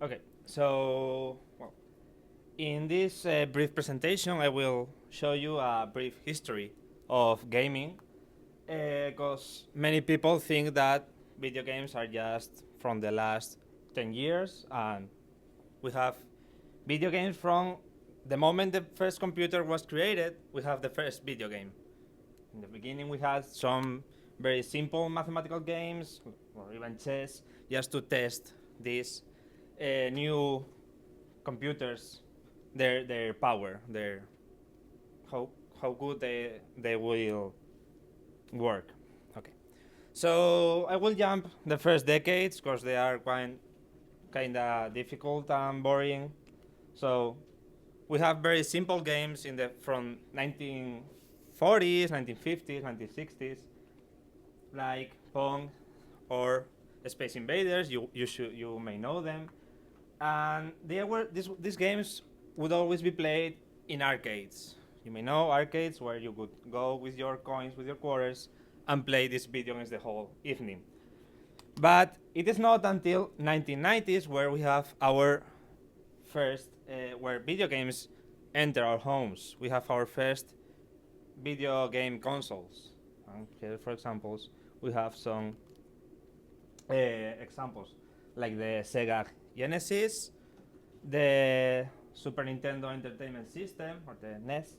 Okay, so well, in this brief presentation, I will show you a brief history of gaming, because many people think that video games are just from the last 10 years, and we have video games from the moment the first computer was created. We have the first video game. In the beginning, we had some very simple mathematical games or even chess just to test these new computers, their power, their how how good they will work. Okay, so I will jump the first decades because they are quite kind of difficult and boring. So we have very simple games in the from 1940s, 1950s, 1960s, like Pong or Space Invaders. You may know them, and these games would always be played in arcades. You may know arcades where you could go with your coins, with your quarters, and play these video games the whole evening. But it is not until 1990s where we have our first, where video games enter our homes. We have our first video game consoles. And here, for examples, we have some examples like the Sega Genesis, the Super Nintendo Entertainment System, or the NES,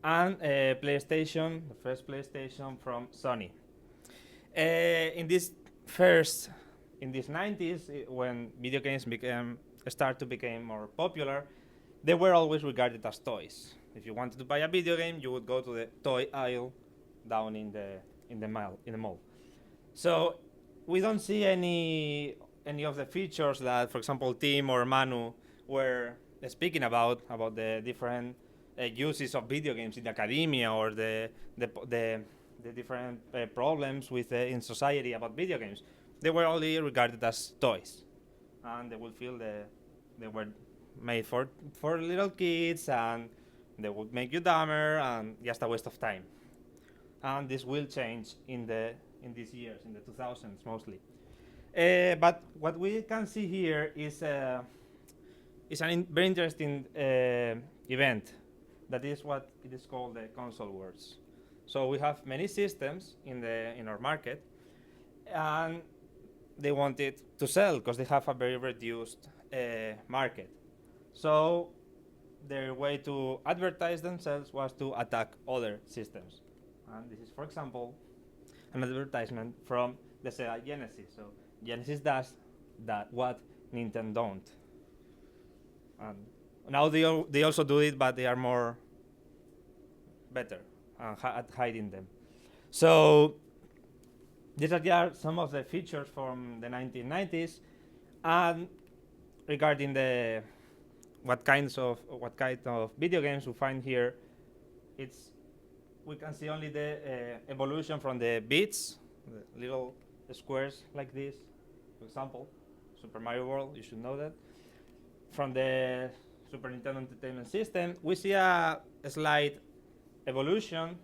and PlayStation, the first PlayStation from Sony. In this first, in these 90s, when video games start to become more popular, they were always regarded as toys. If you wanted to buy a video game, you would go to the toy aisle down in the mall. So we don't see any of the features that, for example, Tim or Manu were speaking about the different uses of video games in academia, or the different problems with in society about video games. They were only regarded as toys, and they would feel they were made for little kids, and they would make you dumber and just a waste of time. And this will change in these years, in the 2000s mostly. But what we can see here is very interesting event. That is what it is called the console wars. So we have many systems in our market, and they wanted to sell because they have a very reduced market. So their way to advertise themselves was to attack other systems. And this is, for example, an advertisement from the Sega Genesis. So Genesis does that what Nintendo don't. And now they also do it, but they are more better at hiding them. So these are just some of the features from the 1990s, and regarding the what kind of video games we find here, we can see only the evolution from the bits, the little squares like this, for example, Super Mario World. You should know that. From the Super Nintendo Entertainment System, we see a slight evolution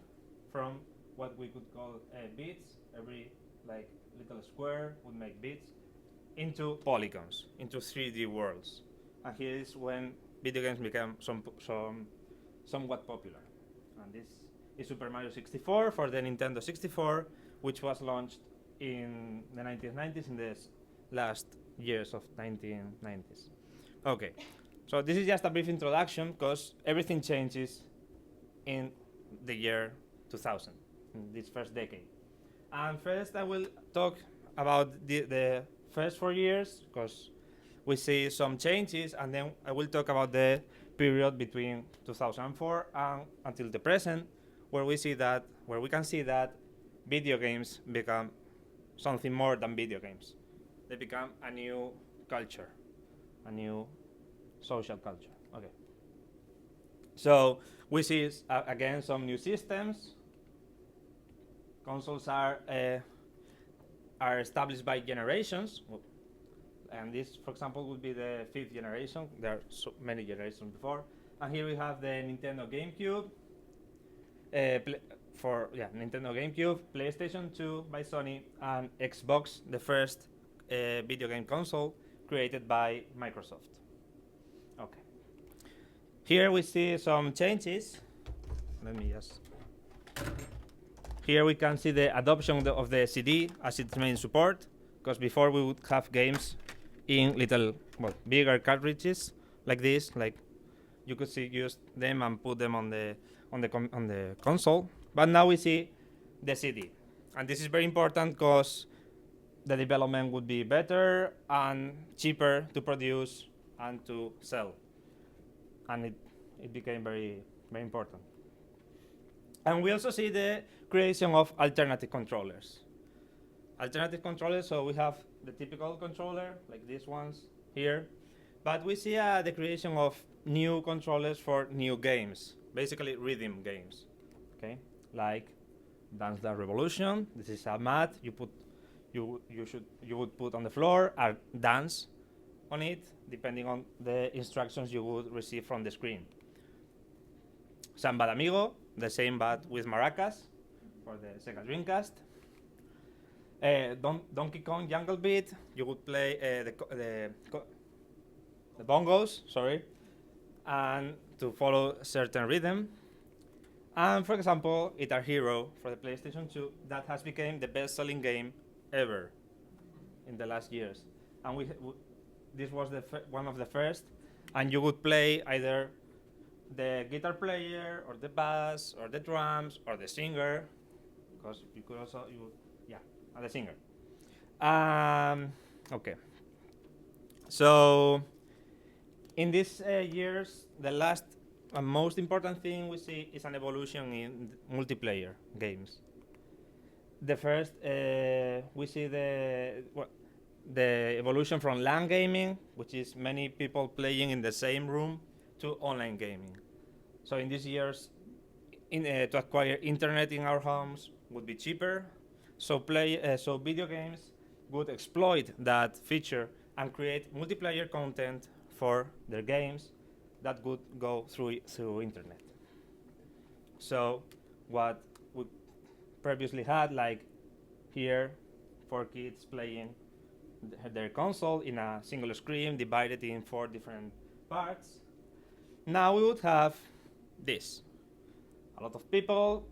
from what we could call bits. Every little square would make bits into polygons, into 3D worlds. And here is when video games became somewhat popular. And this is Super Mario 64 for the Nintendo 64, which was launched in the 1990s, in the last years of 1990s. Okay, so this is just a brief introduction because everything changes in the year 2000, in this first decade. And first I will talk about the first 4 years because we see some changes, and then I will talk about the period between 2004 and until the present, where we can see that video games become something more than video games. They become a new culture, a new social culture. Okay. So we see again some new systems. Consoles are established by generations, and this, for example, would be the 5th generation. There are so many generations before, and here we have the Nintendo GameCube. Nintendo GameCube, PlayStation 2 by Sony, and Xbox, the first video game console created by Microsoft. Okay. Here we see some changes. Let me just. Here we can see the adoption of the CD as its main support, because before we would have games in little, bigger cartridges like this, like you could use them and put them on the console. But now we see the CD, and this is very important because the development would be better and cheaper to produce and to sell, and it became very, very important. And we also see the creation of alternative controllers. Alternative controllers, so we have the typical controller, like these ones here, but we see the creation of new controllers for new games, basically rhythm games, okay? Like Dance Dance Revolution. This is a mat you would put on the floor and dance on it, depending on the instructions you would receive from the screen. Samba de Amigo, the same but with maracas for the Sega Dreamcast. Donkey Kong Jungle Beat, you would play the bongos, and to follow a certain rhythm. And for example, Guitar Hero for the PlayStation 2, that has become the best-selling game ever in the last years. And this was one of the first, and you would play either the guitar player or the bass or the drums or the singer, because you could also and the singer. Okay. So in these years, the last and most important thing we see is an evolution in multiplayer games. The first, we see the evolution from LAN gaming, which is many people playing in the same room, to online gaming. So in these years, to acquire internet in our homes would be cheaper. So video games would exploit that feature and create multiplayer content for their games that would go through internet. So what we previously had, like here, 4 kids playing their console in a single screen divided in 4 different parts. Now we would have this. A lot of people,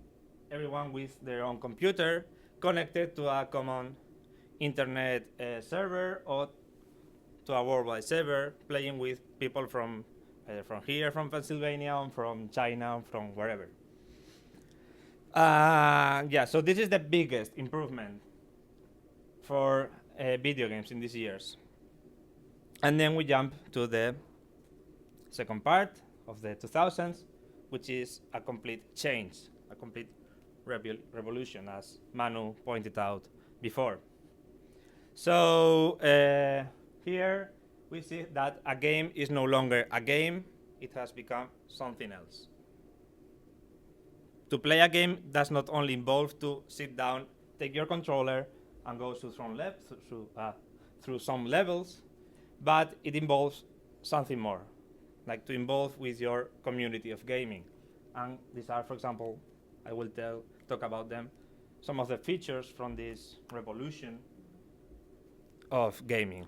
everyone with their own computer, connected to a common internet server or to a worldwide server, playing with people from here, from Pennsylvania, from China, from wherever. So this is the biggest improvement for video games in these years. And then we jump to the second part of the 2000s, which is a complete change, a complete revolution, as Manu pointed out before. So here we see that a game is no longer a game, it has become something else. To play a game does not only involve to sit down, take your controller, and go through some levels, but it involves something more, like to involve with your community of gaming. And these are, for example, I will talk about them, some of the features from this revolution of gaming.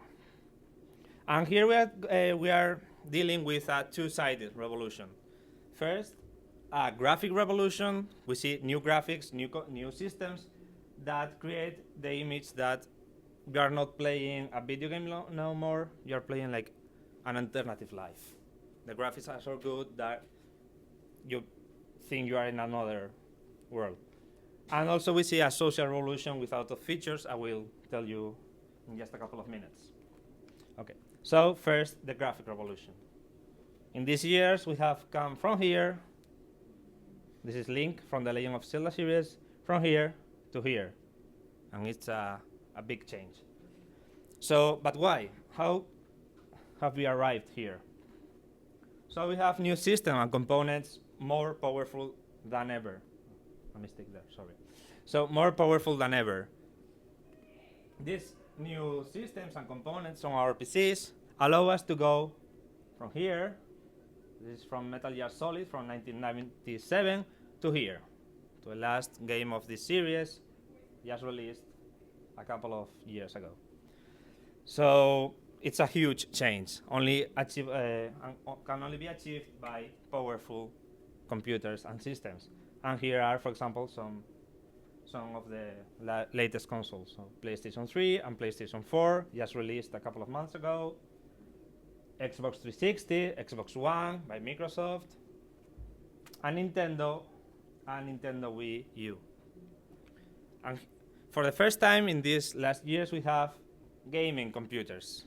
And here we are dealing with a two-sided revolution. First, a graphic revolution. We see new graphics, new systems that create the image that you are not playing a video game no more. You are playing like an alternative life. The graphics are so good that you think you are in another world. And also we see a social revolution with a lot of features. I will tell you in just a couple of minutes. Okay, so first, the graphic revolution. In these years, we have come from here. This is Link from the Legend of Zelda series, from here to here. And it's a big change. So, but why? How have we arrived here? So we have new system and components more powerful than ever. A mistake there, sorry. So more powerful than ever. These new systems and components on our PCs allow us to go from here, this is from Metal Gear Solid from 1997, to here, to the last game of this series, just released a couple of years ago. So it's a huge change. Only can only be achieved by powerful computers and systems. And here are, for example, some of the latest consoles. So PlayStation 3 and PlayStation 4 just released a couple of months ago. Xbox 360, Xbox One by Microsoft, and Nintendo Wii U. And for the first time in these last years, we have gaming computers.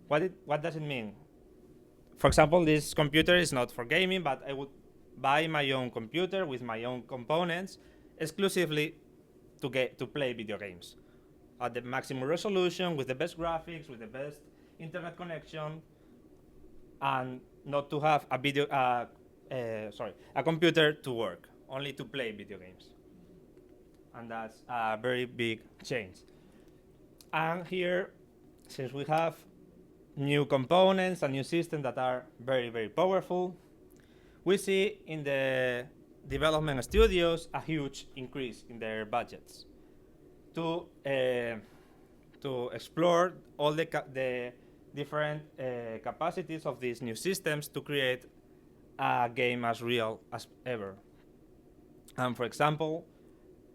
What does it mean? For example, this computer is not for gaming, but I would buy my own computer with my own components exclusively to play video games at the maximum resolution, with the best graphics, with the best internet connection, and not to have a computer to work, only to play video games. And that's a very big change. And here, since we have new components and new systems that are very, very powerful, we see in the development studios a huge increase in their budgets to explore all the different capacities of these new systems to create a game as real as ever. And for example,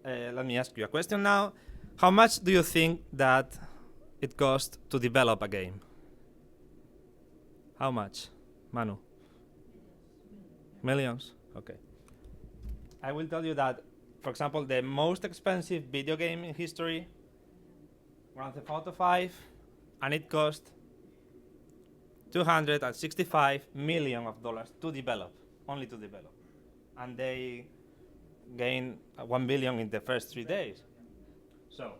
let me ask you a question now. How much do you think that it costs to develop a game? How much, Manu? Millions? Okay. I will tell you that, for example, the most expensive video game in history, Grand Theft Auto 5, and it cost $265 million to develop, only to develop. And they gained $1 billion in the first 3 days. So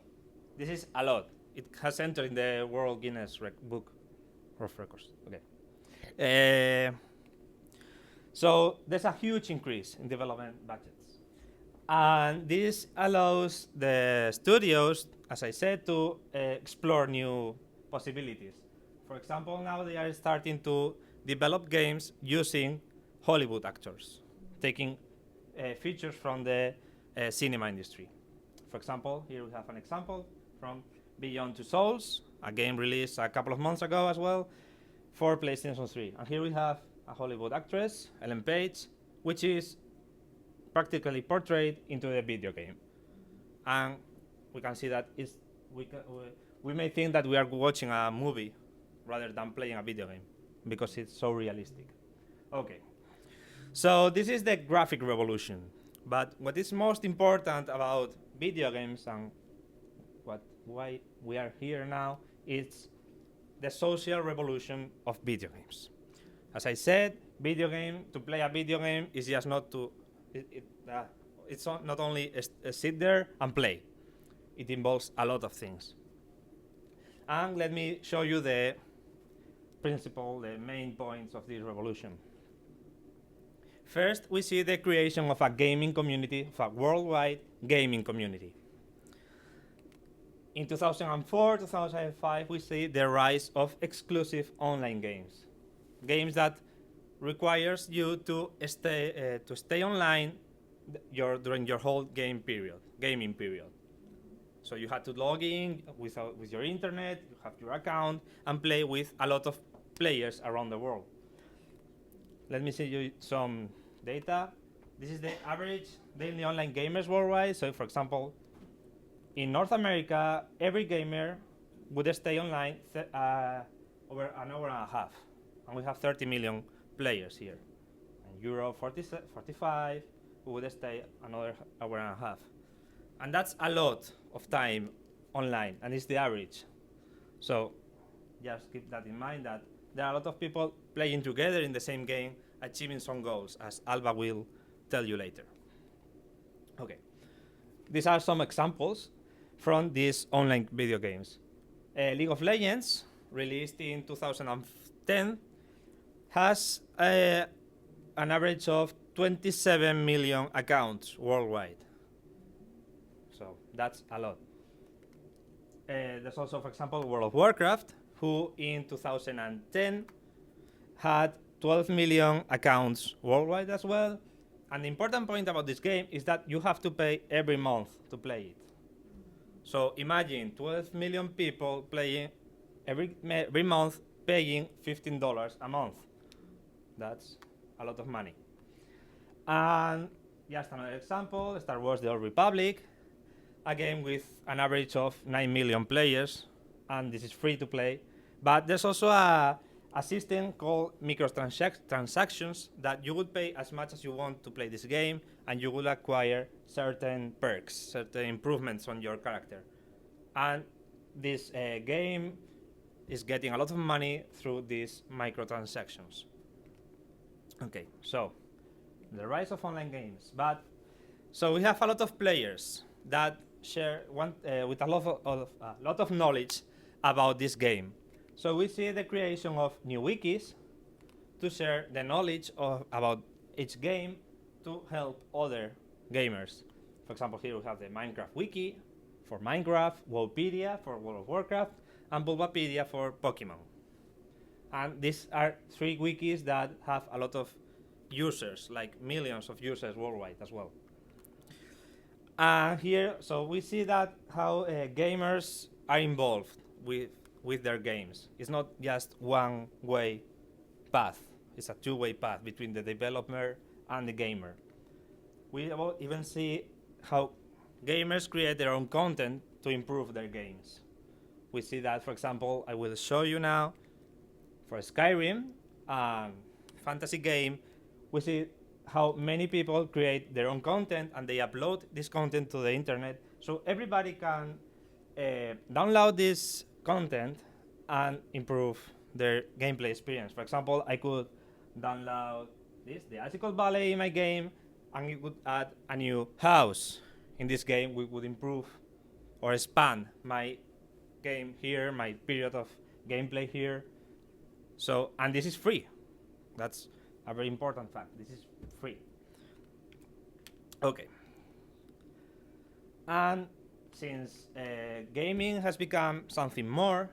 this is a lot. It has entered in the World Guinness Book of Records. Okay. So there's a huge increase in development budgets. And this allows the studios, as I said, to explore new possibilities. For example, now they are starting to develop games using Hollywood actors, taking features from the cinema industry. For example, here we have an example from Beyond Two Souls, a game released a couple of months ago as well for PlayStation 3. And here we have a Hollywood actress, Ellen Page, which is practically portrayed into the video game. And we can see that we may think that we are watching a movie rather than playing a video game because it's so realistic. Okay, so this is the graphic revolution. But what is most important about video games and why we are here now is the social revolution of video games. As I said, to play a video game is just not to, it's not only sit there and play. It involves a lot of things. And let me show you the main points of this revolution. First, we see the creation of a gaming community, of a worldwide gaming community. In 2004, 2005, we see the rise of exclusive online games. Games that requires you to stay online during your whole gaming period. So you had to log in with your internet, you have your account, and play with a lot of players around the world. Let me show you some data. This is the average daily online gamers worldwide. So for example, in North America, every gamer would stay online over an hour and a half. And we have 30 million players here. In Europe, 45, we would stay another hour and a half. And that's a lot of time online, and it's the average. So just keep that in mind, that there are a lot of people playing together in the same game, achieving some goals, as Alba will tell you later. Okay, these are some examples from these online video games. League of Legends, released in 2010, has an average of 27 million accounts worldwide. So that's a lot. There's also, for example, World of Warcraft, who in 2010 had 12 million accounts worldwide as well. And the important point about this game is that you have to pay every month to play it. So imagine 12 million people playing every month paying $15 a month. That's a lot of money. And just another example, Star Wars: The Old Republic, a game with an average of 9 million players, and this is free to play. But there's also a system called microtransactions that you would pay as much as you want to play this game, and you will acquire certain perks, certain improvements on your character. And this game is getting a lot of money through these microtransactions. Okay, so the rise of online games. But so we have a lot of players that share with a lot of knowledge about this game. So we see the creation of new wikis to share the knowledge about each game to help other gamers. For example, here we have the Minecraft wiki for Minecraft, Wopedia for World of Warcraft, and Bulbapedia for Pokemon. And these are 3 wikis that have a lot of users, like millions of users worldwide as well. Here, so we see that how gamers are involved with their games. It's not just one-way path. It's a two-way path between the developer and the gamer. We even see how gamers create their own content to improve their games. We see that, for example, I will show you now for Skyrim, fantasy game. We see how many people create their own content and they upload this content to the internet, so everybody can download this content and improve their gameplay experience. For example, I could download the Icicle Valley in my game, and we could add a new house in this game. We would improve or expand my game here, my period of gameplay here. So, and this is free. That's a very important fact. This is free. Okay. And since gaming has become something more,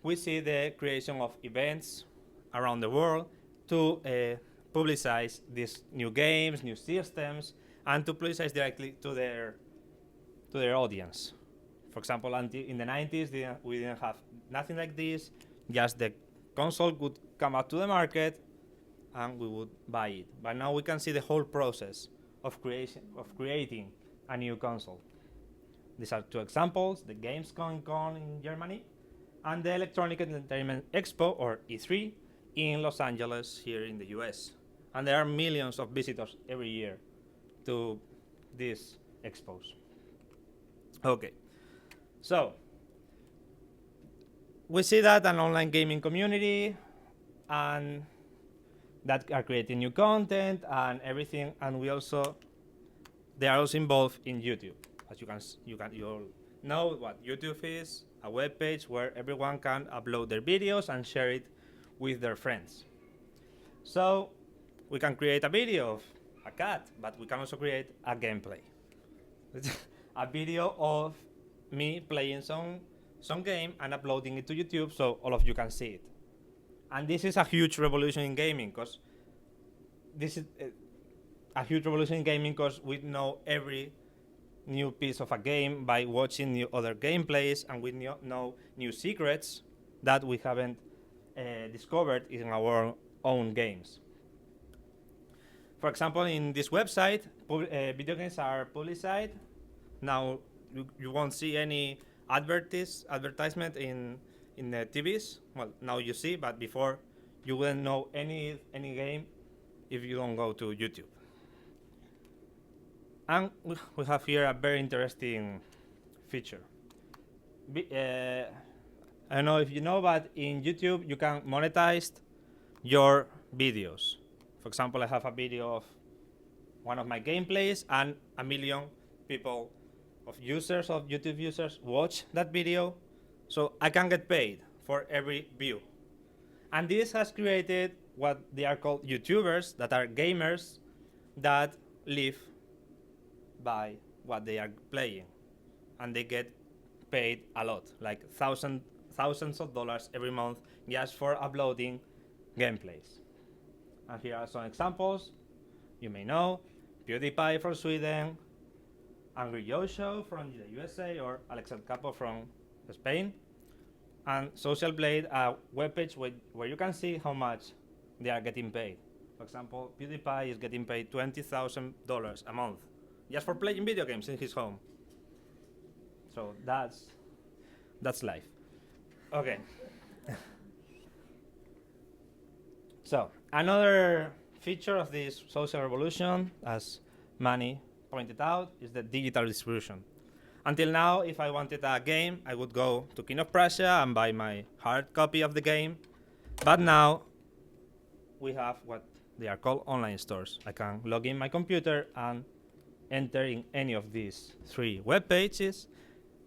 we see the creation of events around the world to publicize these new games, new systems, and to publicize directly to their audience. For example, in the 90s, we didn't have nothing like this. Just the console would come out to the market, and we would buy it. But now we can see the whole process of creating a new console. These are 2 examples: the Gamescom in Germany and the Electronic Entertainment Expo, or E3, in Los Angeles here in the US. And there are millions of visitors every year to these expos. Okay, so we see that an online gaming community and that are creating new content and everything, and they are also involved in YouTube. As you all know what YouTube is, a web page where everyone can upload their videos and share it with their friends. So we can create a video of a cat, but we can also create a gameplay. A video of me playing some game and uploading it to YouTube so all of you can see it. And this is a huge revolution in gaming, because we know every new piece of a game by watching new other gameplays, and we know new secrets that we haven't discovered in our own games. For example, in this website, video games are publicized. Now you won't see any advertisement in the TVs. Well, now you see, but before you wouldn't know any game if you don't go to YouTube. And we have here a very interesting feature. I don't know if you know, but in YouTube you can monetize your videos. For example, I have a video of one of my gameplays, and 1 million people of YouTube users watch that video, so I can get paid for every view. And this has created what they are called YouTubers, that are gamers that live by what they are playing, and they get paid a lot, like thousands of dollars every month just for uploading gameplays. And here are some examples you may know: PewDiePie from Sweden, Angry Joe Show from the USA, or Alex El Capo from Spain. and Social Blade a webpage where you can see how much they are getting paid. For example, PewDiePie is getting paid $20,000 a month just for playing video games in his home. So that's life. Okay. So another feature of this social revolution, as Manny pointed out, is the digital distribution. Until now, if I wanted a game, I would go to King of Prussia and buy my hard copy of the game. But now we have what they are called online stores. I can log in my computer and enter in any of these 3 web pages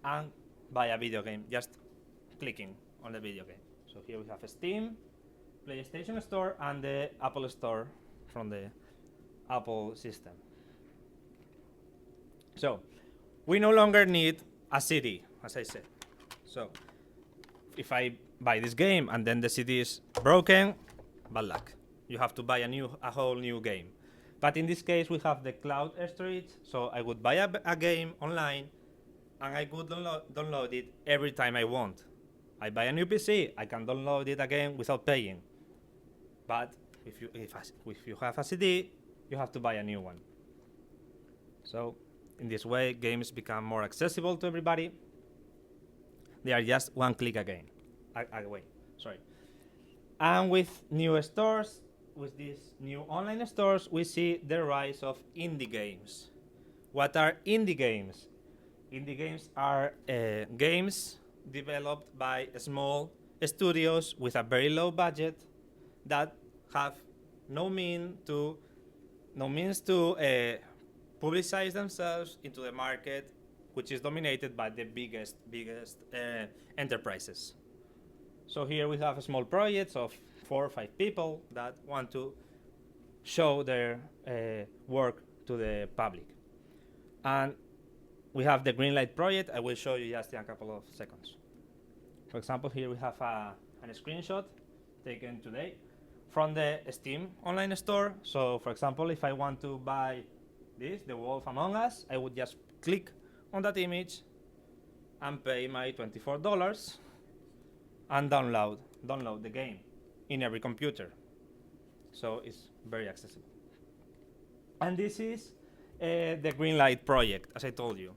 and buy a video game, just clicking on the video game. So here we have Steam, PlayStation Store, and the Apple Store from the Apple system. So we no longer need a CD, as I said. So if I buy this game and then the CD is broken, bad luck. You have to buy a whole new game. But in this case, we have the cloud storage, so I would buy a game online, and I could download it every time I want. I buy a new PC, I can download it again without paying. But if you have a CD, you have to buy a new one. So in this way, games become more accessible to everybody. They are just one click away. And with new stores, with these new online stores, we see the rise of indie games. What are indie games? Indie games are games developed by small studios with a very low budget that have no means to publicize themselves into the market, which is dominated by the biggest enterprises. So here we have small projects of 4 or 5 people that want to show their work to the public. And we have the Greenlight project. I will show you just in a couple of seconds. For example, here we have a screenshot taken today from the Steam online store. So for example, if I want to buy this, The Wolf Among Us, I would just click on that image and pay my $24 and download the game in every computer. So it's very accessible. And this is the Greenlight project, as I told you.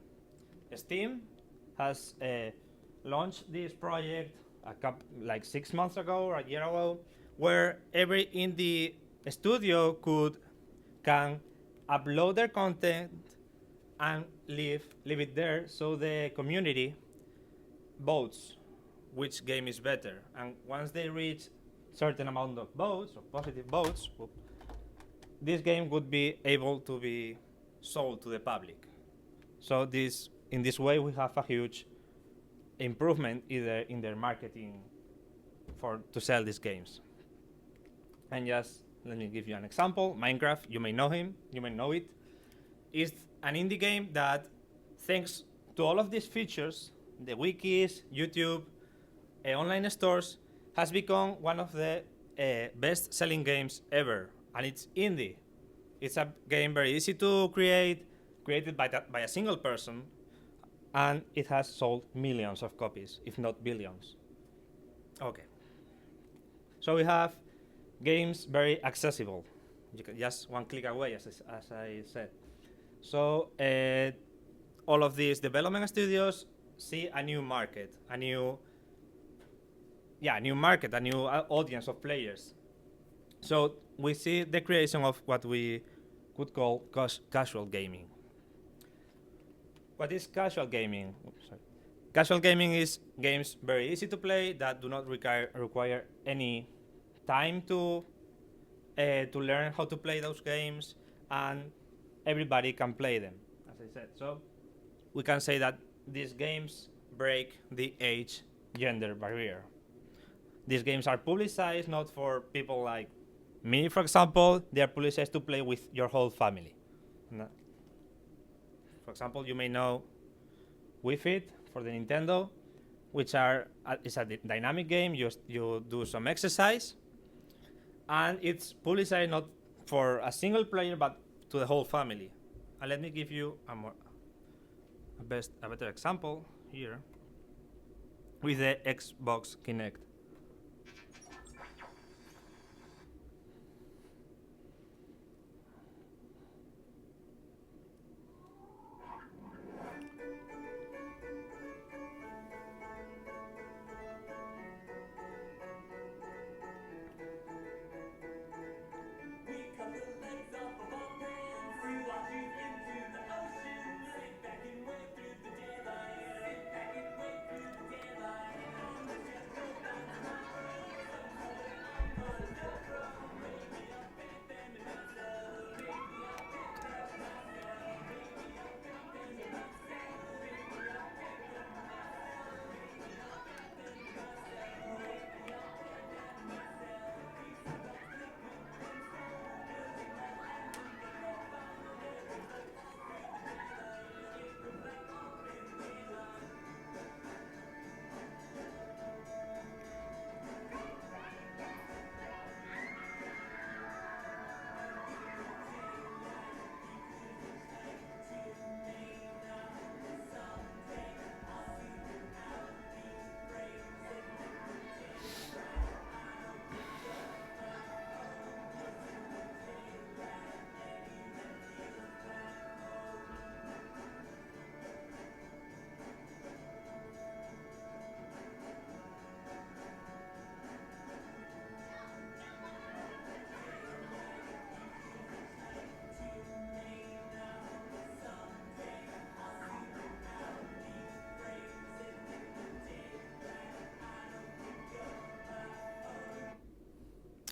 Steam has launched this project like 6 months ago or a year ago, where every indie studio can upload their content and leave it there, so the community votes which game is better. And once they reach certain amount of votes, or positive votes, this game would be able to be sold to the public. So in this way, we have a huge improvement either in their marketing to sell these games. And just let me give you an example. Minecraft, you may know it, is an indie game that, thanks to all of these features, the wikis, YouTube, online stores, has become one of the best-selling games ever. And it's indie. It's a game very easy to create, created by a single person, and it has sold millions of copies, if not billions. Okay. So we have games very accessible. You can just one click away, as I said. So all of these development studios see a new market, a new audience of players. So we see the creation of what we could call casual gaming. What is casual gaming? Casual gaming is games very easy to play that do not require any time to learn how to play those games, and everybody can play them, as I said. So we can say that these games break the age-gender barrier. These games are publicized not for people like me, for example. They are publicized to play with your whole family. For example, you may know Wii Fit for the Nintendo, which is a dynamic game. You do some exercise, and it's publicized not for a single player but to the whole family. And let me give you a better example here. with the Xbox Kinect.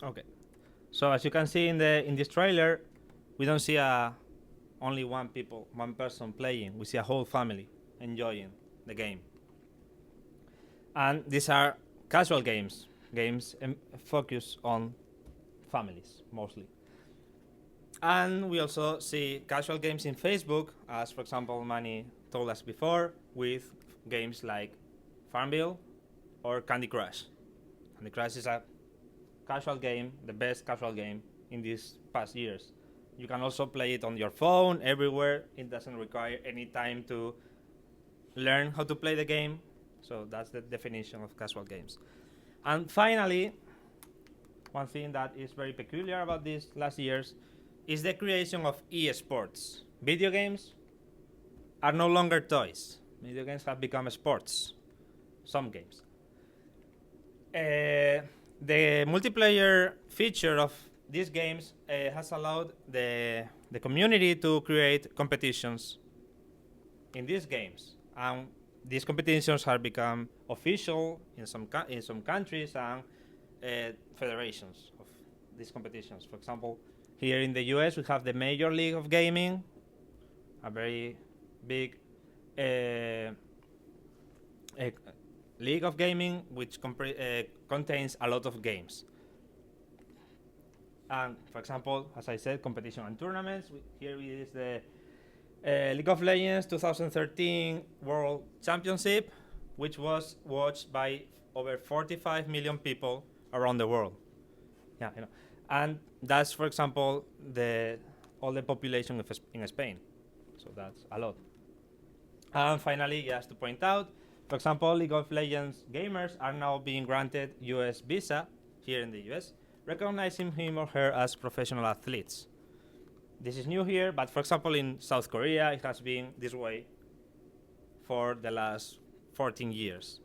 Okay, so as you can see in this trailer, we don't see only one person playing. We see a whole family enjoying the game. And these are casual games, focus on families mostly. And we also see casual games in Facebook, as for example Manny told us before, with games like Farmville or Candy Crush. Candy Crush is a casual game, the best casual game in these past years. You can also play it on your phone, everywhere. It doesn't require any time to learn how to play the game. So that's the definition of casual games. And finally, one thing that is very peculiar about these last years is the creation of e-sports. Video games are no longer toys. Video games have become sports. Some games. The multiplayer feature of these games has allowed the community to create competitions in these games. These competitions have become official in some countries and federations of these competitions. For example, here in the US, we have the Major League of Gaming, a very big league of gaming which contains a lot of games. And for example, as I said, competition and tournaments. Here is the League of Legends 2013 World Championship, which was watched by over 45 million people around the world. Yeah, you know. And that's, for example, all the population in Spain. So that's a lot. And finally, just to point out, for example, League of Legends gamers are now being granted US visa here in the US, recognizing him or her as professional athletes. This is new here, but for example, in South Korea, it has been this way for the last 14 years.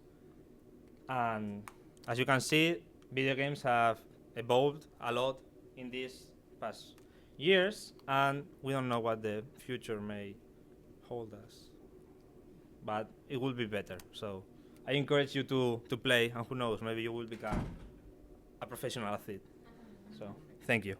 And as you can see, video games have evolved a lot in these past years, and we don't know what the future may hold us. But it will be better. So I encourage you to play, and who knows, maybe you will become a professional athlete. So thank you.